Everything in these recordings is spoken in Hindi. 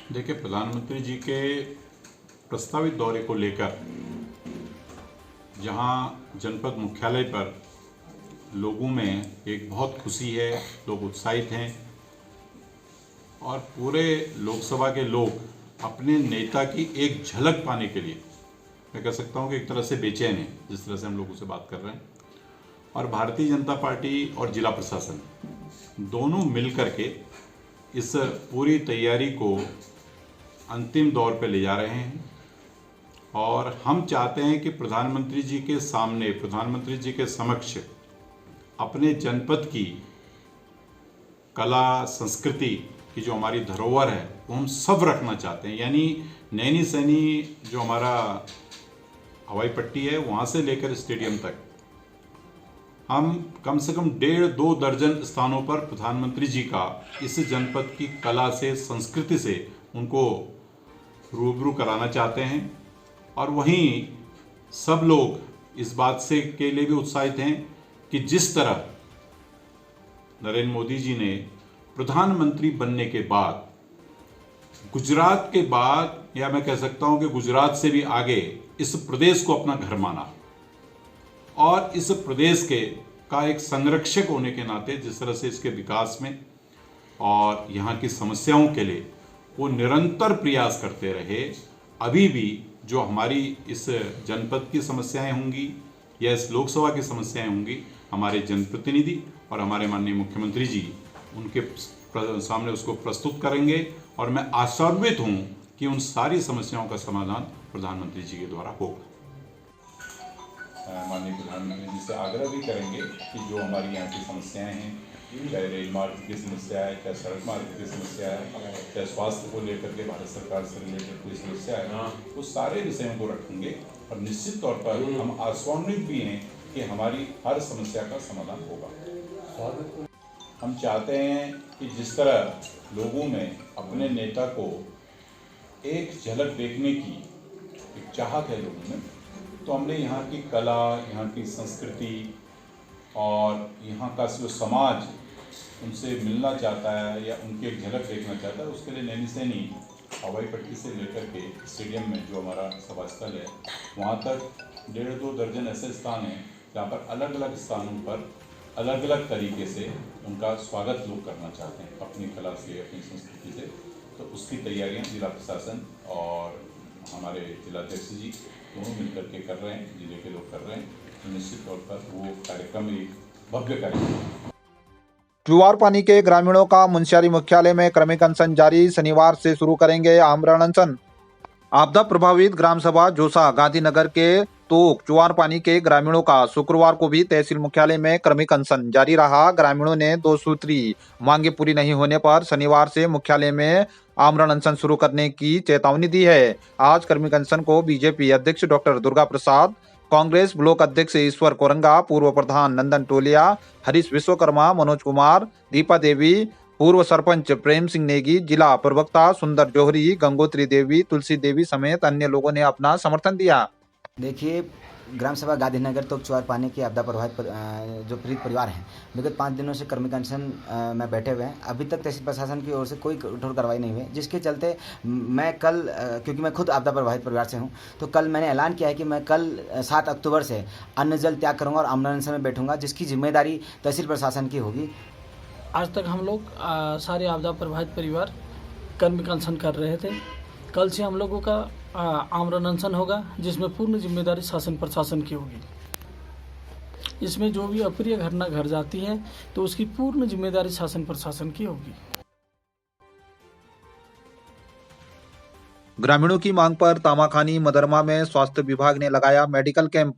देखिए, प्रधानमंत्री जी के प्रस्तावित दौरे को लेकर जहां जनपद मुख्यालय पर लोगों में एक बहुत खुशी है, लोग उत्साहित हैं और पूरे लोकसभा के लोग अपने नेता की एक झलक पाने के लिए, मैं कह सकता हूं कि एक तरह से बेचैन हैं, जिस तरह से हम लोगों से बात कर रहे हैं। और भारतीय जनता पार्टी और जिला प्रशासन दोनों मिलकर के इस पूरी तैयारी को अंतिम दौर पे ले जा रहे हैं और हम चाहते हैं कि प्रधानमंत्री जी के सामने, प्रधानमंत्री जी के समक्ष अपने जनपद की कला संस्कृति की जो हमारी धरोहर है वो हम सब रखना चाहते हैं। यानी नैनी सैनी जो हमारा हवाई पट्टी है वहाँ से लेकर स्टेडियम तक हम कम से कम 1.5-2 दर्जन स्थानों पर प्रधानमंत्री जी का इस जनपद की कला से, संस्कृति से उनको रूबरू कराना चाहते हैं। और वहीं सब लोग इस बात से के लिए भी उत्साहित हैं कि जिस तरह नरेंद्र मोदी जी ने प्रधानमंत्री बनने के बाद गुजरात के बाद, या मैं कह सकता हूं कि गुजरात से भी आगे, इस प्रदेश को अपना घर माना और इस प्रदेश का एक संरक्षक होने के नाते जिस तरह से इसके विकास में और यहाँ की समस्याओं के लिए वो निरंतर प्रयास करते रहे, अभी भी जो हमारी इस जनपद की समस्याएं होंगी या इस लोकसभा की समस्याएं होंगी, हमारे जनप्रतिनिधि और हमारे माननीय मुख्यमंत्री जी उनके सामने उसको प्रस्तुत करेंगे और मैं आशान्वित हूँ कि उन सारी समस्याओं का समाधान प्रधानमंत्री जी के द्वारा होगा। माननीय प्रधानमंत्री जी से आग्रह भी करेंगे कि जो हमारी यहाँ की समस्याएं हैं, चाहे रेल मार्ग की समस्या है, चाहे सड़क मार्ग की समस्या है, चाहे स्वास्थ्य को लेकर के भारत सरकार से रिलेटेड कोई समस्या है, उस सारे विषयों को रखेंगे और निश्चित तौर पर हम आशान्वित भी हैं कि हमारी हर समस्या का समाधान होगा। हम चाहते हैं कि जिस तरह लोगों में अपने नेता को एक झलक देखने की एक चाहत है लोगों में, तो हमने यहाँ की कला, यहाँ की संस्कृति और यहाँ का जो समाज उनसे मिलना चाहता है या उनकी एक झलक देखना चाहता है, उसके लिए नैनी सैनी हवाई पट्टी से लेकर के स्टेडियम में जो हमारा सभा स्थल है वहाँ तक 1.5-2 दर्जन ऐसे स्थान हैं जहाँ पर अलग अलग स्थानों पर अलग अलग तरीके से उनका स्वागत लोग करना चाहते हैं अपनी कला से, अपनी संस्कृति से। तो उसकी तैयारियाँ जिला प्रशासन और हमारे जिलाध्यक्ष जी दोनों मिलकर के कर रहे हैं, जिले के लोग कर रहे हैं। तो निश्चित तौर पर वो कार्यक्रम एक भव्य कार्यक्रम। चुवार पानी के ग्रामीणों का मुंशियारी मुख्यालय में क्रमिक अनशन जारी, शनिवार से शुरू करेंगे आमरण अनशन। आपदा प्रभावित ग्राम सभा जोसा गांधीनगर के तोक चुवार पानी के ग्रामीणों का शुक्रवार को भी तहसील मुख्यालय में क्रमिक अनशन जारी रहा। ग्रामीणों ने 2 सूत्री मांगे पूरी नहीं होने पर शनिवार से मुख्यालय में आमरण अनशन शुरू करने की चेतावनी दी है। आज क्रमिक अनशन को बीजेपी अध्यक्ष डॉक्टर दुर्गा प्रसाद, कांग्रेस ब्लॉक अध्यक्ष ईश्वर कोरंगा, पूर्व प्रधान नंदन टोलिया, हरीश विश्वकर्मा, मनोज कुमार, दीपा देवी, पूर्व सरपंच प्रेम सिंह नेगी, जिला प्रवक्ता सुंदर जौहरी, गंगोत्री देवी, तुलसी देवी समेत अन्य लोगों ने अपना समर्थन दिया। देखिए, ग्राम सभा गांधीनगर तो चुवार पानी के आपदा प्रभावित जो पीड़ित परिवार हैं, विगत 5 दिनों से क्रमिक अनशन में बैठे हुए हैं। अभी तक तहसील प्रशासन की ओर से कोई कठोर कार्रवाई नहीं हुई, जिसके चलते मैं कल, क्योंकि मैं खुद आपदा प्रभावित परिवार से हूं, तो कल मैंने ऐलान किया है कि मैं कल 7 अक्टूबर से अन्न जल त्याग करूंगा और आमरण अनशन में बैठूंगा, जिसकी जिम्मेदारी तहसील प्रशासन की होगी। आज तक हम लोग सारे आपदा प्रभावित परिवार क्रमिक अनशन कर रहे थे। कल से हम लोगों का आमरण अनशन होगा, जिसमें पूर्ण जिम्मेदारी शासन प्रशासन की होगी। इसमें जो भी अप्रिय घटना घट जाती है तो उसकी पूर्ण जिम्मेदारी शासन प्रशासन की होगी। ग्रामीणों की मांग पर तामाखानी मदरमा में स्वास्थ्य विभाग ने लगाया मेडिकल कैंप।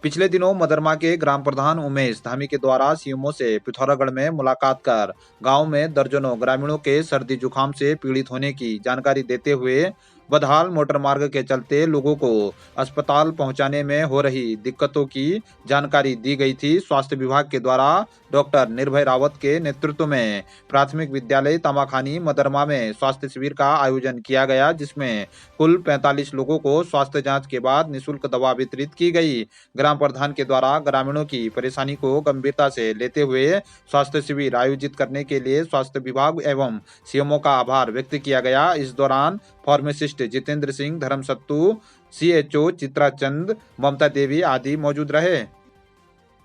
पिछले दिनों मदरमा के ग्राम प्रधान उमेश धामी के द्वारा सीएमओ से पिथौरागढ़ में मुलाकात कर गांव में दर्जनों ग्रामीणों के सर्दी जुकाम से पीड़ित होने की जानकारी देते हुए बदहाल मोटर मार्ग के चलते लोगों को अस्पताल पहुंचाने में हो रही दिक्कतों की जानकारी दी गई थी। स्वास्थ्य विभाग के द्वारा डॉक्टर निर्भय रावत के नेतृत्व में प्राथमिक विद्यालय तामाखानी मदरमा में स्वास्थ्य शिविर का आयोजन किया गया, जिसमें कुल 45 लोगों को स्वास्थ्य जांच के बाद निःशुल्क दवा वितरित की गई। ग्राम प्रधान के द्वारा ग्रामीणों की परेशानी को गंभीरता से लेते हुए स्वास्थ्य शिविर आयोजित करने के लिए स्वास्थ्य विभाग एवं सीएमओ का आभार व्यक्त किया गया। इस दौरान फार्मासिस्ट जितेंद्र सिंह, धर्मसत्तू, सीएचओ चित्रा चंद, ममता देवी आदि मौजूद रहे।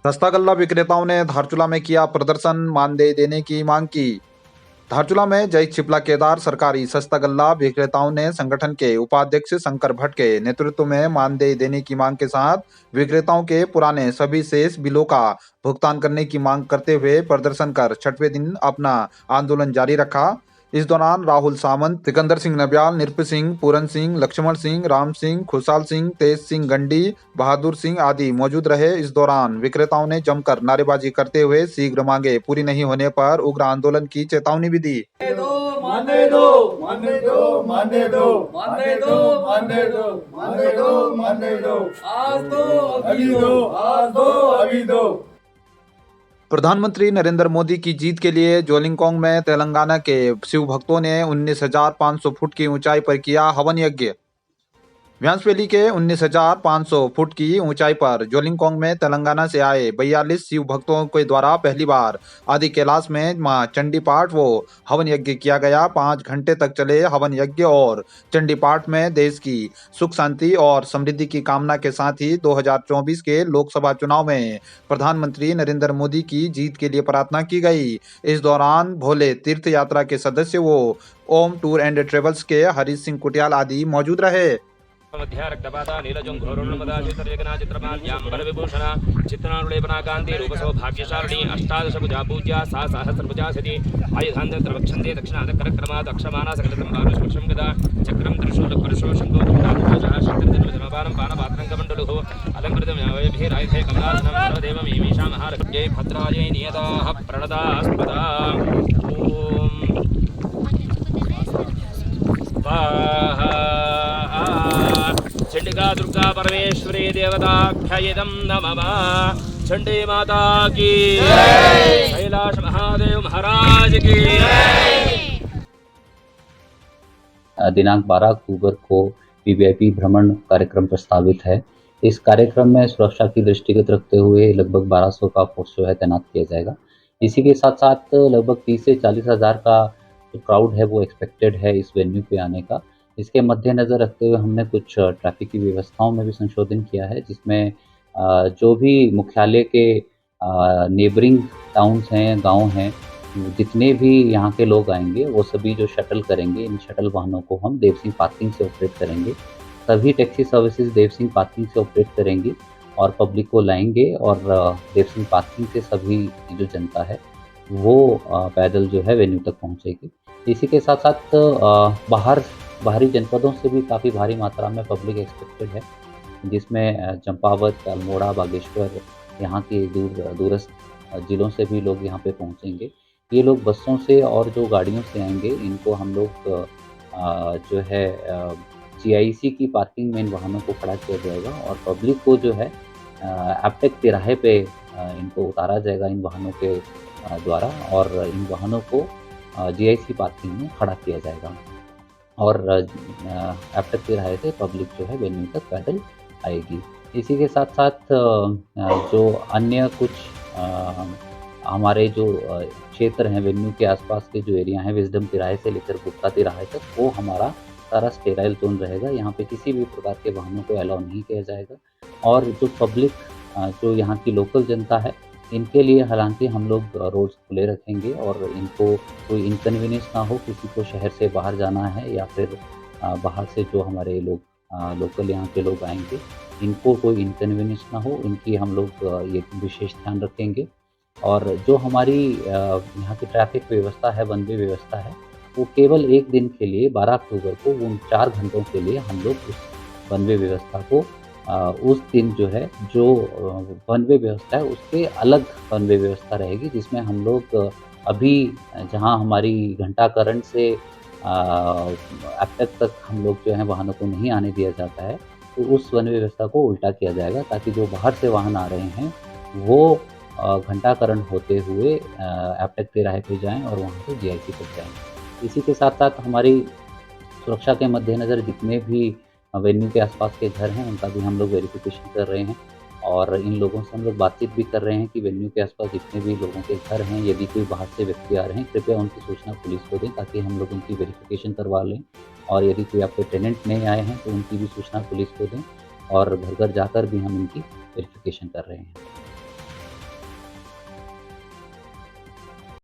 सस्ता गल्ला विक्रेताओं ने धारचूला में किया प्रदर्शन, मानदेय देने की मांग की। धारचूला में जय छिपला केदार सरकारी सस्ता गल्ला विक्रेताओं ने संगठन के उपाध्यक्ष शंकर भट्ट के नेतृत्व में मानदेय देने की मांग के साथ विक्रेताओं के पुराने सभी शेष बिलों का भुगतान करने की मांग करते हुए प्रदर्शन कर 6वें दिन अपना आंदोलन जारी रखा। इस दौरान राहुल सामंत, सिकंदर सिंह नब्याल, निरप सिंह, पूरन सिंह, लक्ष्मण सिंह, राम सिंह, खुशहाल सिंह, तेज सिंह गंडी, बहादुर सिंह आदि मौजूद रहे। इस दौरान विक्रेताओं ने जमकर नारेबाजी करते हुए शीघ्र मांगे पूरी नहीं होने पर उग्र आंदोलन की चेतावनी भी दी। मानने दो, मानने दो, मानने दो, मानने दो, मानने दो, मानने दो, मानने दो, आज दो, अभी दो, आज दो, अभी दो। प्रधानमंत्री नरेंद्र मोदी की जीत के लिए जोलिंगकोंग में तेलंगाना के शिव भक्तों ने 19,500 फुट की ऊंचाई पर किया हवन यज्ञ। व्यांस वैली के 19,500 फुट की ऊंचाई पर जोलिंगकोंग में तेलंगाना से आए 42 शिव भक्तों के द्वारा पहली बार आदि कैलाश में मां चंडी पाठ व हवन यज्ञ किया गया। 5 घंटे तक चले हवन यज्ञ और चंडी पाठ में देश की सुख शांति और समृद्धि की कामना के साथ ही 2024 के लोकसभा चुनाव में प्रधानमंत्री नरेंद्र मोदी की जीत के लिए प्रार्थना की गई। इस दौरान भोले तीर्थ यात्रा के सदस्य वो ओम टूर एंड ट्रेवल्स के हरीश सिंह कुटियाल आदि मौजूद रहे। मध्या रक्तपाता नीलजं घोरुणमदा चित्रलेखना चित्रमाल्याम्बर विभूषणा चित्रनारुलेपना कांति रूपसो भाग्यशालिनी अष्टादश भुजा पूज्या सा सहस्रभुजा सती आयुधान्यत्रवक्षन्ते दक्षिणादकरक्रमात् अक्षमाना सकलतम्बानुस्पर्शं गदा चक्रं त्रिशूलपरशो शङ्को भूतानुजः शक्तिर्जन्मजनपानं पानपात्रं कमण्डलुः अलङ्कृतं यावैभिरायुधे कमलासनं सर्वदेवं ईमीषा महारज्ञै भद्रायै नियताः प्रणतास्पदा चंडिका दुर्गा परमेश्वरी देवताभ्ययदं नमः। चंडी माता की जय, कैलाश महादेव महाराज की जय। दिनांक 12 अक्टूबर को वीवीआईपी भ्रमण कार्यक्रम प्रस्तावित है। इस कार्यक्रम में सुरक्षा की दृष्टिगत रखते हुए लगभग 1200 का फोर्स जो है तैनात किया जाएगा। इसी के साथ साथ लगभग 30 से 40 हज़ार का जो क्राउड है वो एक्सपेक्टेड है इस वेन्यू पे आने का। इसके मद्देनज़र रखते हुए हमने कुछ ट्रैफिक की व्यवस्थाओं में भी संशोधन किया है, जिसमें जो भी मुख्यालय के नेबरिंग टाउन्स हैं, गांव हैं, जितने भी यहाँ के लोग आएंगे वो सभी जो शटल करेंगे, इन शटल वाहनों को हम देव सिंह पार्किंग से ऑपरेट करेंगे। सभी taxi services Dev Singh parking से ऑपरेट करेंगी और पब्लिक को लाएंगे और देव सिंह पार्किंग से सभी जो जनता है वो पैदल जो है वेन्यू तक पहुँचेगी। इसी के साथ साथ बाहरी जनपदों से भी काफ़ी भारी मात्रा में पब्लिक एक्सपेक्टेड है, जिसमें चंपावत, अल्मोड़ा, बागेश्वर, यहाँ के दूरस्थ ज़िलों से भी लोग यहाँ पे पहुँचेंगे। ये लोग बसों से और जो गाड़ियों से आएंगे इनको हम लोग जो है जीआईसी की पार्किंग में इन वाहनों को खड़ा किया जाएगा और पब्लिक को जो है एपटेक तिराहे पे इनको उतारा जाएगा इन वाहनों के द्वारा और इन वाहनों को जीआईसी पार्किंग में खड़ा किया जाएगा और एपटेक तिराहे से पब्लिक जो है वेन्यू तक पैदल आएगी। इसी के साथ साथ जो अन्य कुछ हमारे जो क्षेत्र हैं वेन्यू के आसपास के जो एरिया हैं, विजडम तिराहे से लेकर गुप्ता तिराहे तक, वो हमारा सारा स्टेराइल जोन रहेगा। यहाँ पे किसी भी प्रकार के वाहनों को अलाउ नहीं किया जाएगा और जो पब्लिक जो यहाँ की लोकल जनता है इनके लिए हालांकि हम लोग रोड्स खुले रखेंगे और इनको कोई इनकन्वीनियंस ना हो, किसी को शहर से बाहर जाना है या फिर बाहर से जो हमारे लोग लोकल यहाँ के लोग आएंगे इनको कोई इनकन्वीनियंस ना हो, इनकी हम लोग ये विशेष ध्यान रखेंगे। और जो हमारी यहाँ की ट्रैफिक व्यवस्था है, वन वे व्यवस्था है, वो केवल एक दिन के लिए 12 अक्टूबर को उन 4 घंटों के लिए हम लोग उस वन वे व्यवस्था को उस दिन जो है जो वन वे व्यवस्था है उसके अलग वन वे व्यवस्था रहेगी, जिसमें हम लोग अभी जहां हमारी घंटा करंट से अब तक हम लोग जो है वाहनों को नहीं आने दिया जाता है, तो उस वन व्यवस्था को उल्टा किया जाएगा ताकि जो बाहर से वाहन आ रहे हैं वो घंटाकरण होते हुए एपटेक तिराहे पे जाएँ और वहाँ से जीआईसी तक जाएँ। इसी के साथ-साथ हमारी सुरक्षा के मद्देनज़र जितने भी वेन्यू के आसपास के घर हैं, उनका भी हम लोग वेरिफ़िकेशन कर रहे हैं और इन लोगों से हम लोग बातचीत भी कर रहे हैं कि वेन्यू के आसपास जितने भी लोगों के घर हैं, यदि कोई बाहर से व्यक्ति आ रहे हैं, कृपया उनकी सूचना पुलिस को दें ताकि हम लोग उनकी वेरिफ़िकेशन करवा लें और यदि कोई आपके टेनेंट नए आए हैं, तो उनकी भी सूचना पुलिस को दें और घर-घर जाकर भी हम इनकी वेरिफ़िकेशन कर रहे हैं।